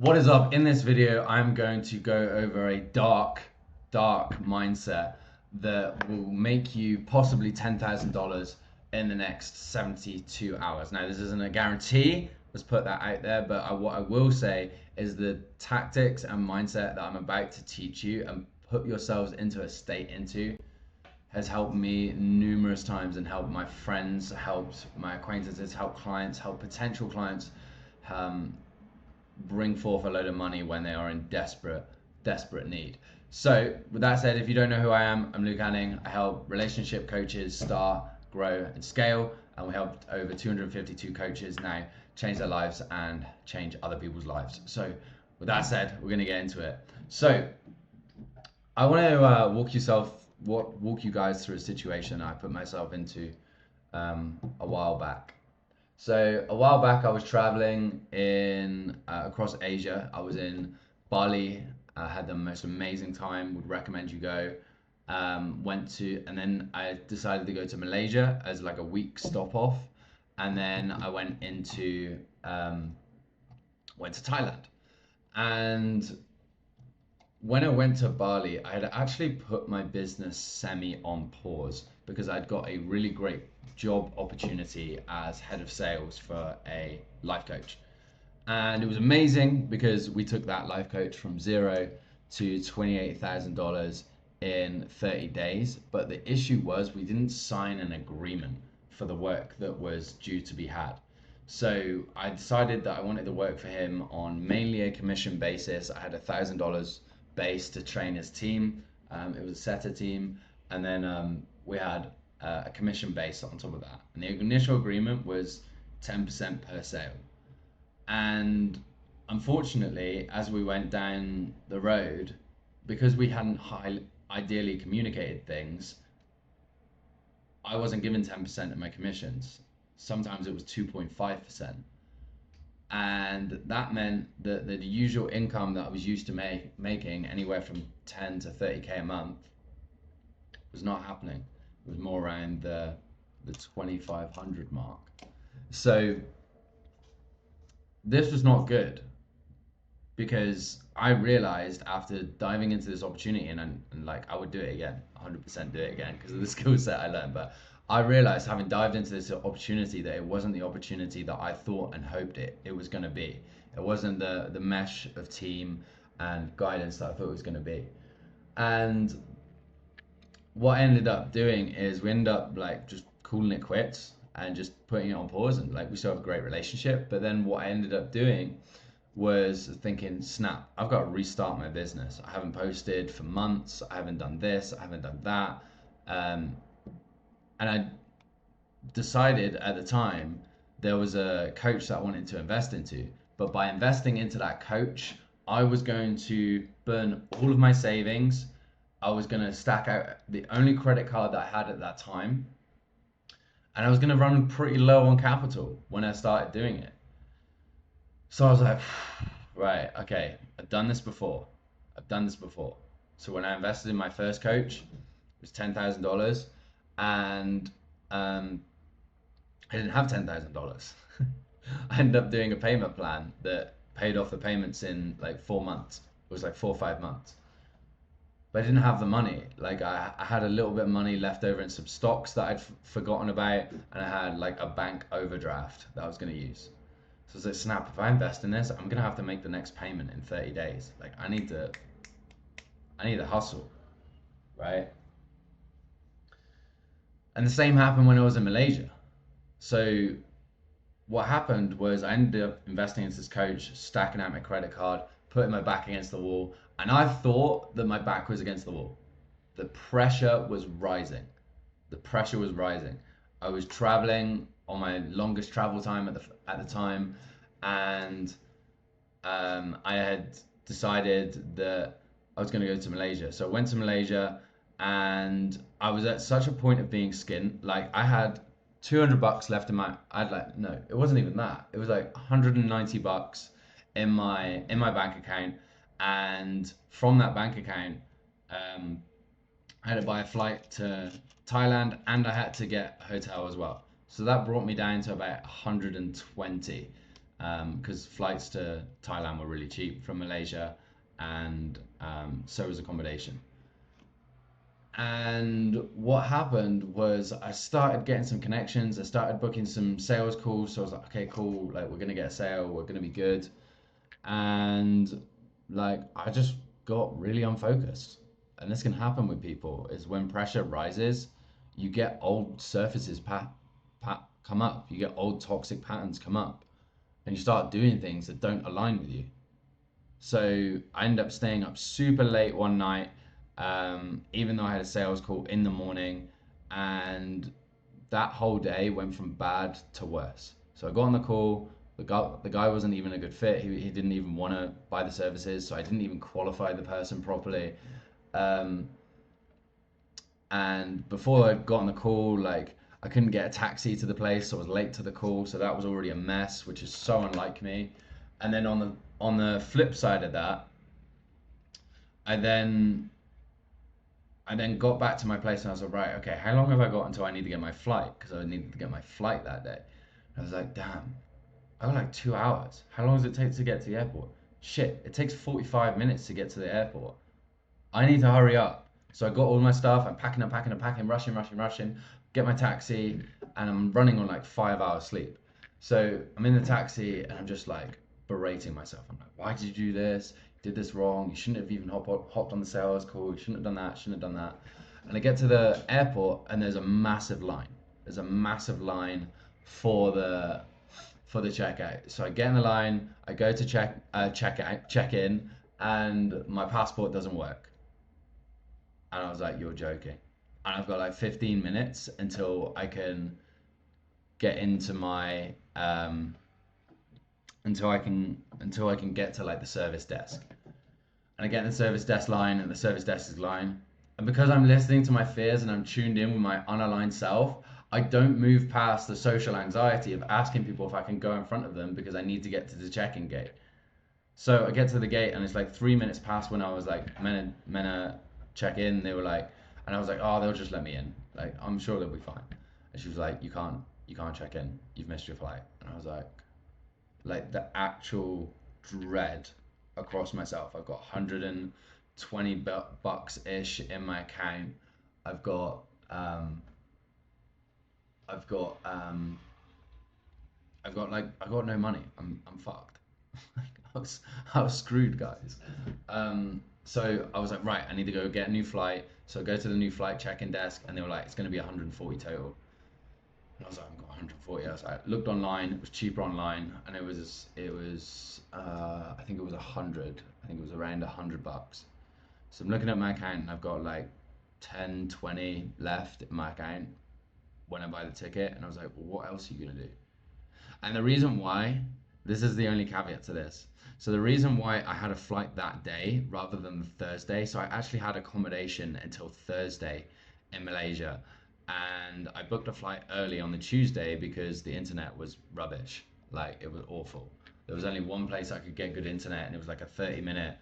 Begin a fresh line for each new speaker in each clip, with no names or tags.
What is up? In this video, I'm going to go over a dark mindset that will make you possibly $10,000 in the next 72 hours. Now, this isn't a guarantee, let's put that out there, but what I will say is the tactics and mindset that I'm about to teach you and put yourselves into a state into has helped me numerous times and helped my friends, helped my acquaintances, helped clients, helped potential clients um, bring forth a load of money when they are in desperate need. So with that said, if you don't know who I am, I'm Luke Anning. I help relationship coaches start, grow, and scale, and we helped over 252 coaches now change their lives and change other people's lives. So with that said, we're going to get into it. So I want to walk you guys through a situation I put myself into a while back. So a while back, I was traveling in across Asia. I was in Bali. I had the most amazing time. Would recommend you go. And then I decided to go to Malaysia as like a week stop off, and then I went to Thailand. And when I went to Bali, I had actually put my business semi on pause because I'd got a really great job opportunity as head of sales for a life coach. And it was amazing because we took that life coach from zero to $28,000 in 30 days. But the issue was we didn't sign an agreement for the work that was due to be had. So I decided that I wanted to work for him on mainly a commission basis. I had $1,000 base to train his team. It was a setter team, and then we had a commission base on top of that. And the initial agreement was 10% per sale. And unfortunately, as we went down the road, because we hadn't ideally communicated things, I wasn't given 10% of my commissions. Sometimes it was 2.5%. And that meant that the usual income that I was used to making, anywhere from 10 to 30K a month, was not happening. It was more around the 2,500 mark. So this was not good because I realized after diving into this opportunity, and like I would do it again, 100% do it again because of the skill set I learned, but I realized having dived into this opportunity that it wasn't the opportunity that I thought and hoped it was going to be. It wasn't the mesh of team and guidance that I thought it was going to be. And what I ended up doing is we ended up like just calling it quits and just putting it on pause, and like we still have a great relationship. But then what I ended up doing was thinking, snap, I've got to restart my business. I haven't posted for months. I haven't done this. I haven't done that. And I decided at the time there was a coach that I wanted to invest into. But by investing into that coach, I was going to burn all of my savings. I was going to stack out the only credit card that I had at that time. And I was going to run pretty low on capital when I started doing it. So I was like, right, okay, I've done this before. So when I invested in my first coach, it was $10,000, and I didn't have $10,000. I ended up doing a payment plan that paid off the payments in like 4 months. It was like 4 or 5 months. But I didn't have the money. Like I had a little bit of money left over in some stocks that I'd forgotten about, and I had like a bank overdraft that I was going to use. So I was like, snap, if I invest in this, I'm going to have to make the next payment in 30 days. Like I need to hustle, right? And the same happened when I was in Malaysia. So what happened was I ended up investing into this coach, stacking out my credit card, putting my back against the wall, and I thought that my back was against the wall. The pressure was rising. I was traveling on my longest travel time at the time, and I had decided that I was going to go to Malaysia. So I went to Malaysia, and I was at such a point of being skinned. Like I had $200 left in my. I'd like no, it wasn't even that. It was like $190 in my bank account, and from that bank account, I had to buy a flight to Thailand, and I had to get a hotel as well. So that brought me down to about 120. because flights to Thailand were really cheap from Malaysia, and so was accommodation. And what happened was I started getting some connections. I started booking some sales calls. So I was like, okay, cool. Like, we're gonna get a sale. We're gonna be good. And like, I just got really unfocused. And this can happen with people. Is when pressure rises, you get old surfaces come up. You get old toxic patterns come up, and you start doing things that don't align with you. So I ended up staying up super late one night, even though I had a sales call in the morning, and that whole day went from bad to worse. So I got on the call. The guy wasn't even a good fit. He didn't even want to buy the services, so I didn't even qualify the person properly. Um, and before I got on the call, like I couldn't get a taxi to the place, so I was late to the call. So that was already a mess, which is so unlike me. And then on the flip side of that, I then I then got back to my place and I was like, right, okay, how long have I got until I need to get my flight? Because I needed to get my flight that day. And I was like, damn, I got like 2 hours. How long does it take to get to the airport? Shit, it takes 45 minutes to get to the airport. I need to hurry up. So I got all my stuff. I'm packing up, packing up, packing, rushing, rushing, rushing. Get my taxi, and I'm running on like 5 hours sleep. So I'm in the taxi, and I'm just like berating myself. I'm like, why did you do this? You did this wrong. You shouldn't have even hopped on the sales call. You shouldn't have done that. Shouldn't have done that. And I get to the airport, and there's a massive line. There's a massive line for the checkout. So I get in the line. I go to check in, and my passport doesn't work. And I was like, you're joking. And I've got like 15 minutes until I can get into my until I can get to like the service desk. And I get in the service desk line and the service desk is line. And because I'm listening to my fears and I'm tuned in with my unaligned self, I don't move past the social anxiety of asking people if I can go in front of them because I need to get to the check-in gate. So I get to the gate and it's like 3 minutes past when I was like, Mena, check in. They were like, and I was like, oh, they'll just let me in. Like, I'm sure they'll be fine. And she was like, you can't check in. You've missed your flight. And I was like the actual dread across myself. I've got 120 bucks ish in my account. I've got, um, I've got, um, I've got no money. I'm fucked. I was screwed, guys. So I was like, right, I need to go get a new flight. So I go to the new flight check-in desk, and they were like, it's going to be 140 total. And I was like, I've got 140. I was like, looked online, it was cheaper online, and I think it was 100. I think it was around 100 bucks. So I'm looking at my account, and I've got like 10, 20 left in my account when I buy the ticket, and I was like, well, what else are you gonna do? And the reason why, this is the only caveat to this. So the reason why I had a flight that day rather than the Thursday, so I actually had accommodation until Thursday in Malaysia. And I booked a flight early on the Tuesday because the internet was rubbish. Like it was awful. There was only one place I could get good internet, and it was like a 30-minute,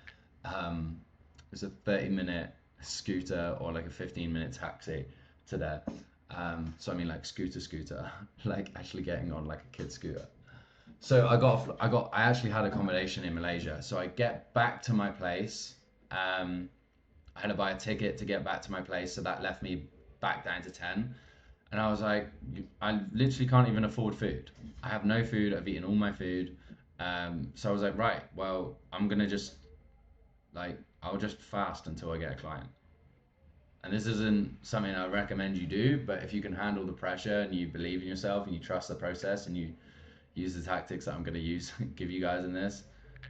it was a 30-minute scooter or like a 15-minute taxi to there. So I mean like scooter, like actually getting on like a kid scooter. So I actually had accommodation in Malaysia. So I get back to my place. I had to buy a ticket to get back to my place, so that left me back down to 10. And I was like, I literally can't even afford food. I have no food. I've eaten all my food. So I was like, right, well, I'm gonna just like I'll just fast until I get a client. And this isn't something I recommend you do, but if you can handle the pressure and you believe in yourself and you trust the process and you use the tactics that I'm going to use give you guys in this,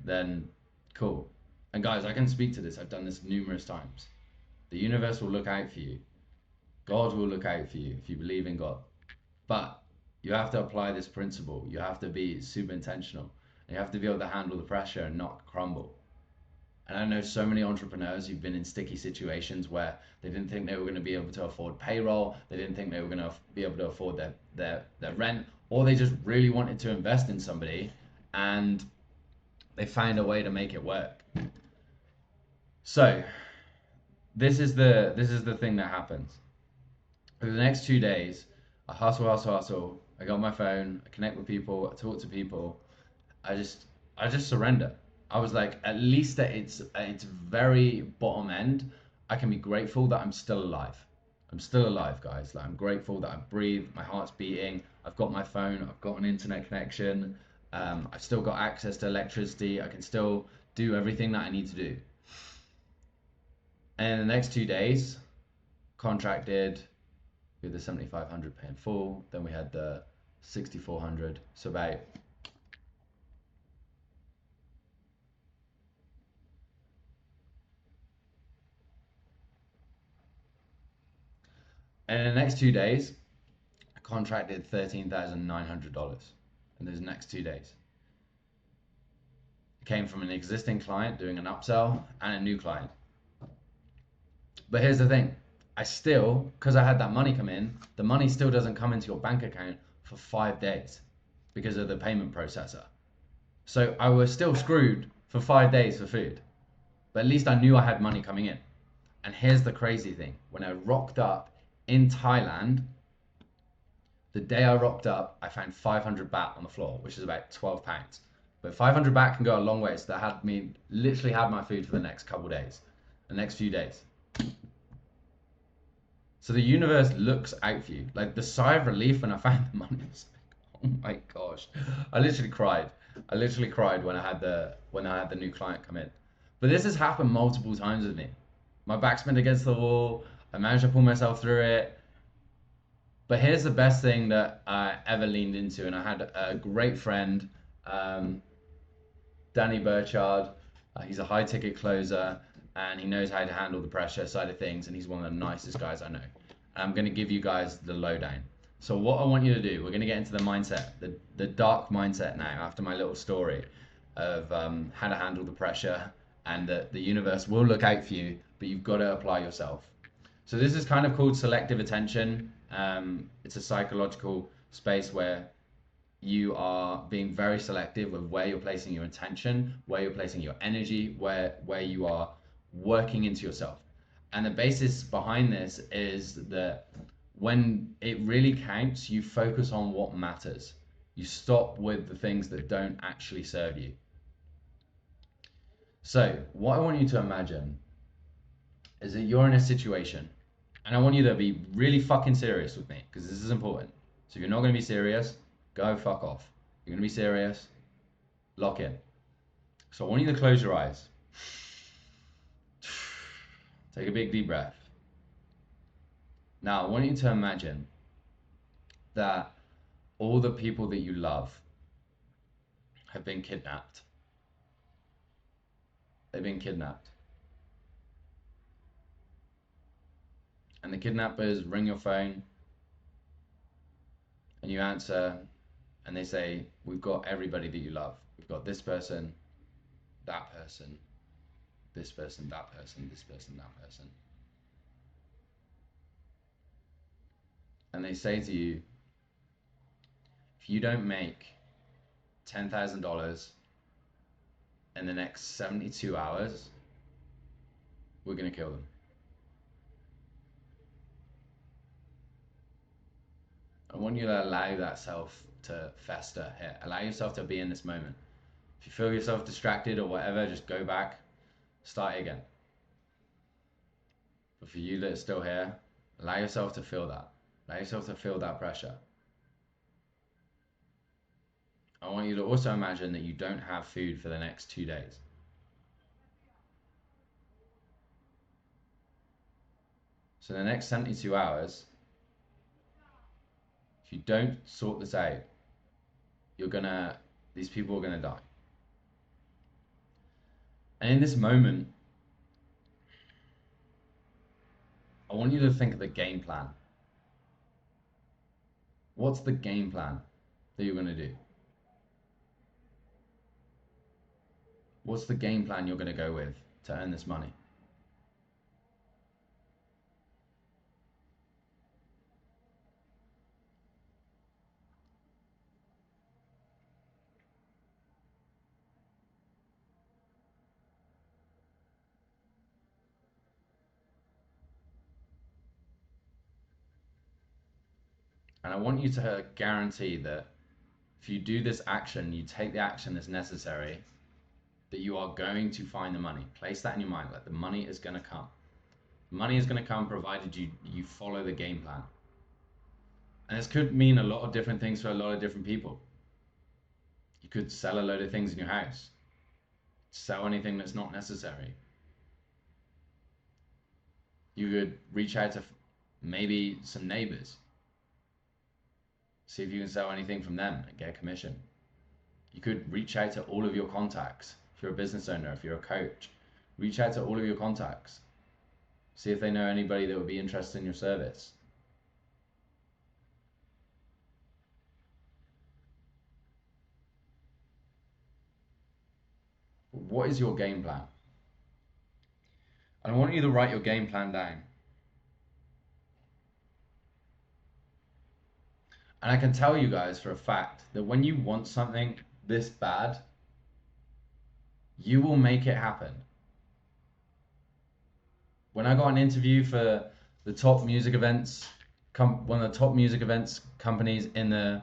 then cool. And guys, I can speak to this. I've done this numerous times. The universe will look out for you. God will look out for you if you believe in God. But you have to apply this principle. You have to be super intentional. You have to be able to handle the pressure and not crumble. And I know so many entrepreneurs who've been in sticky situations where they didn't think they were going to be able to afford payroll, they didn't think they were going to be able to afford their rent, or they just really wanted to invest in somebody and they found a way to make it work. So this is the thing that happens. For the next 2 days, I hustle, hustle, hustle. I got my phone, I connect with people, I talk to people, I just I just surrender. I was like, at least at its very bottom end, I can be grateful that I'm still alive. I'm still alive, guys. Like I'm grateful that I breathe, my heart's beating, I've got my phone, I've got an internet connection, I've still got access to electricity, I can still do everything that I need to do. And in the next 2 days, contracted with the 7,500 pay in full, then we had the 6,400, so about and in the next 2 days, I contracted $13,900 in those next 2 days. It came from an existing client doing an upsell and a new client. But here's the thing, I still, because I had that money come in, the money still doesn't come into your bank account for 5 days because of the payment processor. So I was still screwed for 5 days for food. But at least I knew I had money coming in. And here's the crazy thing, when I rocked up in Thailand, the day I rocked up, I found 500 baht on the floor, which is about 12 pounds. But 500 baht can go a long way, so that had me literally had my food for the next couple days, the next few days. So the universe looks out for you. Like the sigh of relief when I found the money was like, oh my gosh, I literally cried. I literally cried when I had the new client come in. But this has happened multiple times with me. My back's been against the wall. I managed to pull myself through it. But here's the best thing that I ever leaned into, and I had a great friend, um, Danny Burchard. He's a high ticket closer, and he knows how to handle the pressure side of things, and he's one of the nicest guys I know. And I'm going to give you guys the lowdown. So what I want you to do, we're going to get into the mindset, the dark mindset now after my little story of how to handle the pressure, and that the universe will look out for you, but you've got to apply yourself. So this is kind of called selective attention. It's a psychological space where you are being very selective with where you're placing your attention, where you're placing your energy, where you are working into yourself. And the basis behind this is that when it really counts, you focus on what matters. You stop with the things that don't actually serve you. So, what I want you to imagine is that you're in a situation, and I want you to be really fucking serious with me because this is important. So, if you're not going to be serious, go fuck off. You're going to be serious, lock in. So, I want you to close your eyes. Take a big deep breath. Now, I want you to imagine that all the people that you love have been kidnapped. They've been kidnapped. And the kidnappers ring your phone and you answer and they say, we've got everybody that you love. We've got this person, that person, this person, that person, this person, that person. And they say to you, if you don't make $10,000 in the next 72 hours, we're going to kill them. I want you to allow that self to fester here. Allow yourself to be in this moment. If you feel yourself distracted or whatever, just go back, start again. But for you that are still here, allow yourself to feel that. Allow yourself to feel that pressure. I want you to also imagine that you don't have food for the next 2 days. So the next 72 hours, if you don't sort this out, these people are gonna die. And in this moment, I want you to think of the game plan. What's the game plan that you're gonna do? What's the game plan you're gonna go with to earn this money? And I want you to guarantee that if you do this action, you take the action that's necessary, that you are going to find the money. Place that in your mind, like the money is going to come. Money is going to come provided you follow the game plan. And this could mean a lot of different things for a lot of different people. You could sell a load of things in your house, sell anything that's not necessary. You could reach out to maybe some neighbors, see if you can sell anything from them and get a commission. You could reach out to all of your contacts. If you're a business owner, if you're a coach, reach out to all of your contacts. See if they know anybody that would be interested in your service. What is your game plan? And I want you to write your game plan down. And I can tell you guys for a fact that when you want something this bad, you will make it happen. When I got an interview for the top music events, one of the top music events companies in the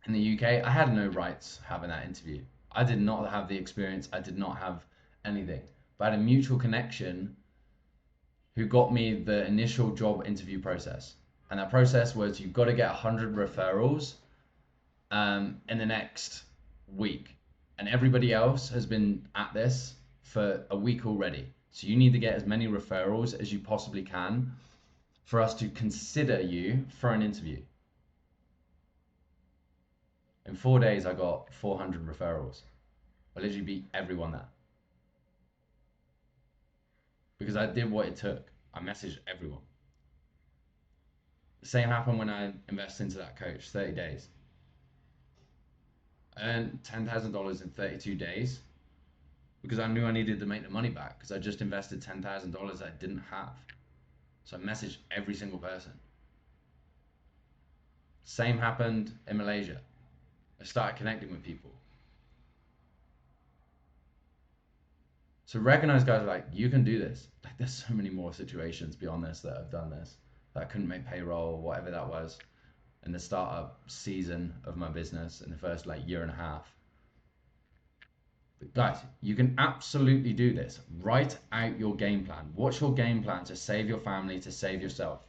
UK, I had no rights having that interview. I did not have the experience. I did not have anything. But I had a mutual connection who got me the initial job interview process. And that process was you've got to get 100 referrals in the next week. And everybody else has been at this for a week already. So you need to get as many referrals as you possibly can for us to consider you for an interview. In 4 days, I got 400 referrals. I literally beat everyone there. Because I did what it took. I messaged everyone. The same happened when I invested into that coach, 30 days. I earned $10,000 in 32 days because I knew I needed to make the money back because I just invested $10,000 I didn't have. So I messaged every single person. Same happened in Malaysia. I started connecting with people. So recognize, guys, like, you can do this. Like, there's so many more situations beyond this that I've done this, that I couldn't make payroll, whatever that was, in the startup season of my business in the first like year and a half. But guys, you can absolutely do this. Write out your game plan. What's your game plan to save your family, to save yourself?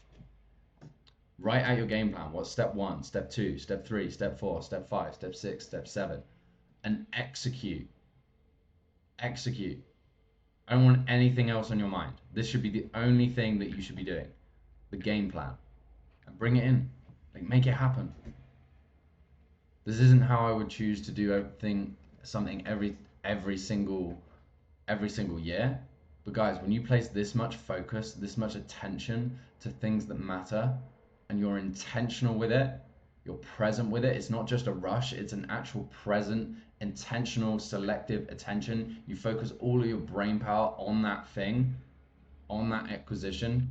Write out your game plan. What's step 1, step 2, step 3, step 4, step 5, step 6, step 7, and execute. Execute. I don't want anything else on your mind. This should be the only thing that you should be doing. The game plan. And bring it in. Like, make it happen. This isn't how I would choose to do something every single year. But guys, when you place this much focus, this much attention to things that matter, and you're intentional with it, you're present with it, it's not just a rush, it's an actual present, intentional, selective attention. You focus all of your brain power on that thing, on that acquisition.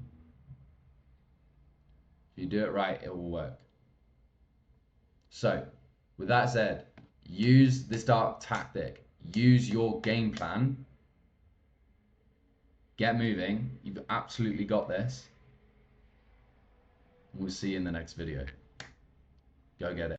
If you do it right, it will work. So, with that said, use this dark tactic. Use your game plan. Get moving. You've absolutely got this. We'll see you in the next video. Go get it.